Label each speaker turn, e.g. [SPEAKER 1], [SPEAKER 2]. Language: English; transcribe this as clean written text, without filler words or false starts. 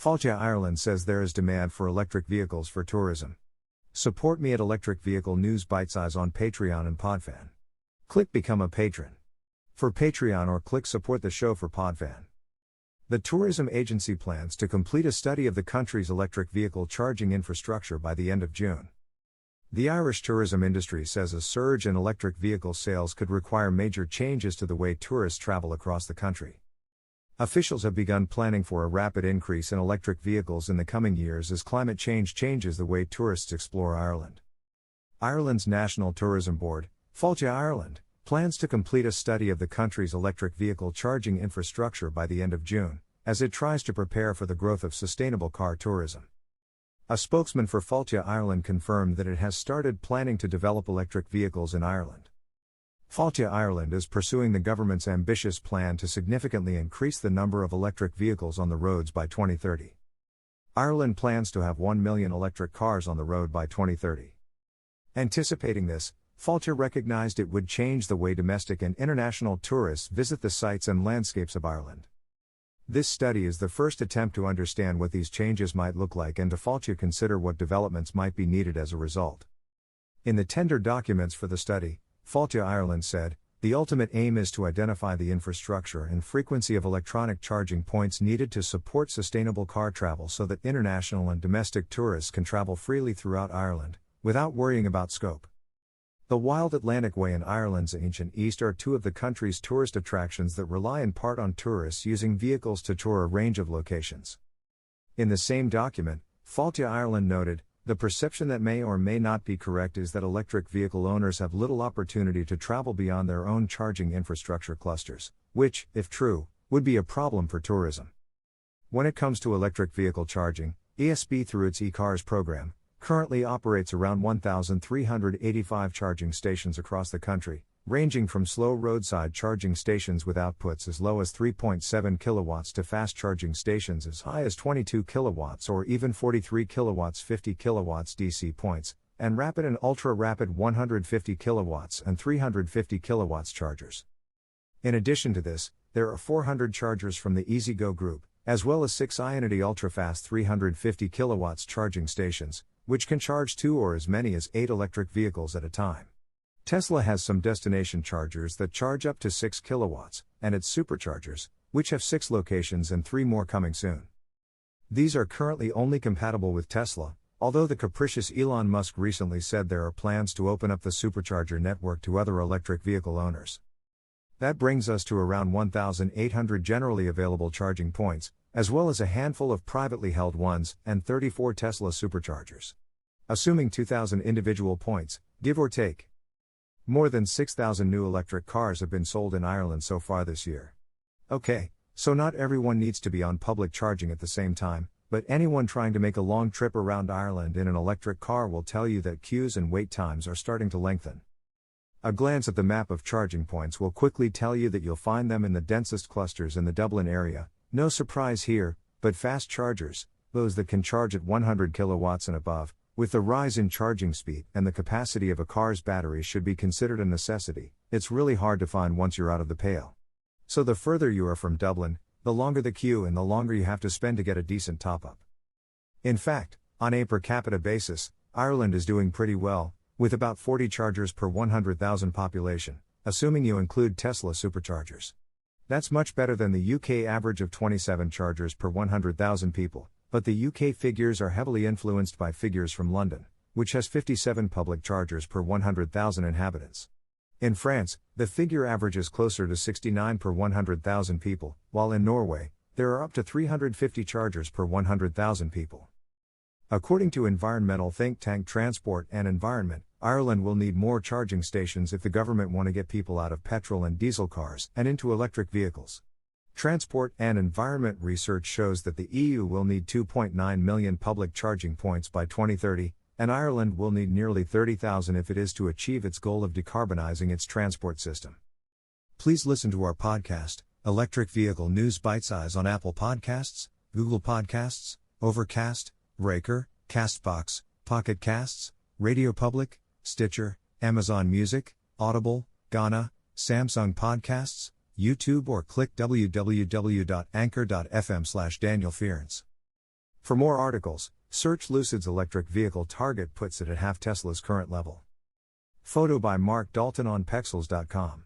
[SPEAKER 1] Failte Ireland says there is demand for electric vehicles for tourism. Support me at Electric Vehicle News Bitesize on Patreon and Podfan. Click Become a Patron for Patreon or click Support the show for Podfan. The tourism agency plans to complete a study of the country's electric vehicle charging infrastructure by the end of June. The Irish tourism industry says a surge in electric vehicle sales could require major changes to the way tourists travel across the country. Officials have begun planning for a rapid increase in electric vehicles in the coming years as climate change changes the way tourists explore Ireland. Ireland's National Tourism Board, Failte Ireland, plans to complete a study of the country's electric vehicle charging infrastructure by the end of June, as it tries to prepare for the growth of sustainable car tourism. A spokesman for Failte Ireland confirmed that it has started planning to develop electric vehicles in Ireland. Failte Ireland is pursuing the government's ambitious plan to significantly increase the number of electric vehicles on the roads by 2030. Ireland plans to have 1 million electric cars on the road by 2030. Anticipating this, Failte recognized it would change the way domestic and international tourists visit the sights and landscapes of Ireland. This study is the first attempt to understand what these changes might look like and to Failte consider what developments might be needed as a result. In the tender documents for the study, Failte Ireland said, the ultimate aim is to identify the infrastructure and frequency of electronic charging points needed to support sustainable car travel so that international and domestic tourists can travel freely throughout Ireland, without worrying about scope. The Wild Atlantic Way and Ireland's Ancient East are two of the country's tourist attractions that rely in part on tourists using vehicles to tour a range of locations. In the same document, Failte Ireland noted, the perception that may or may not be correct is that electric vehicle owners have little opportunity to travel beyond their own charging infrastructure clusters, which, if true, would be a problem for tourism. When it comes to electric vehicle charging, ESB through its e-cars program, currently operates around 1,385 charging stations across the country, ranging from slow roadside charging stations with outputs as low as 3.7 kilowatts to fast charging stations as high as 22 kilowatts or even 43 kilowatts 50 kilowatts DC points, and rapid and ultra-rapid 150 kilowatts and 350 kilowatts chargers. In addition to this, there are 400 chargers from the EasyGo group, as well as 6 Ionity ultra-fast 350 kilowatts charging stations, which can charge 2 or as many as 8 electric vehicles at a time. Tesla has some destination chargers that charge up to 6 kilowatts, and its superchargers, which have 6 locations and 3 more coming soon. These are currently only compatible with Tesla, although the capricious Elon Musk recently said there are plans to open up the supercharger network to other electric vehicle owners. That brings us to around 1,800 generally available charging points, as well as a handful of privately held ones, and 34 Tesla superchargers. Assuming 2,000 individual points, give or take. More than 6,000 new electric cars have been sold in Ireland so far this year. Okay, so not everyone needs to be on public charging at the same time, but anyone trying to make a long trip around Ireland in an electric car will tell you that queues and wait times are starting to lengthen. A glance at the map of charging points will quickly tell you that you'll find them in the densest clusters in the Dublin area. No surprise here, but fast chargers, those that can charge at 100 kilowatts and above, with the rise in charging speed and the capacity of a car's battery should be considered a necessity. It's really hard to find once you're out of the pale. So the further you are from Dublin, the longer the queue and the longer you have to spend to get a decent top-up. In fact, on a per capita basis, Ireland is doing pretty well, with about 40 chargers per 100,000 population, assuming you include Tesla superchargers. That's much better than the UK average of 27 chargers per 100,000 people, but the UK figures are heavily influenced by figures from London, which has 57 public chargers per 100,000 inhabitants. In France, the figure averages closer to 69 per 100,000 people, while in Norway, there are up to 350 chargers per 100,000 people. According to environmental think tank Transport and Environment, Ireland will need more charging stations if the government want to get people out of petrol and diesel cars and into electric vehicles. Transport and Environment research shows that the EU will need 2.9 million public charging points by 2030, and Ireland will need nearly 30,000 if it is to achieve its goal of decarbonizing its transport system. Please listen to our podcast, Electric Vehicle News Bitesize, on Apple Podcasts, Google Podcasts, Overcast, Breaker, Castbox, Pocket Casts, Radio Public, Stitcher, Amazon Music, Audible, Ghana, Samsung Podcasts, YouTube, or click www.anchor.fm/Daniel Fearns. For more articles, search Lucid's electric vehicle target puts it at half Tesla's current level. Photo by Mark Dalton on Pexels.com.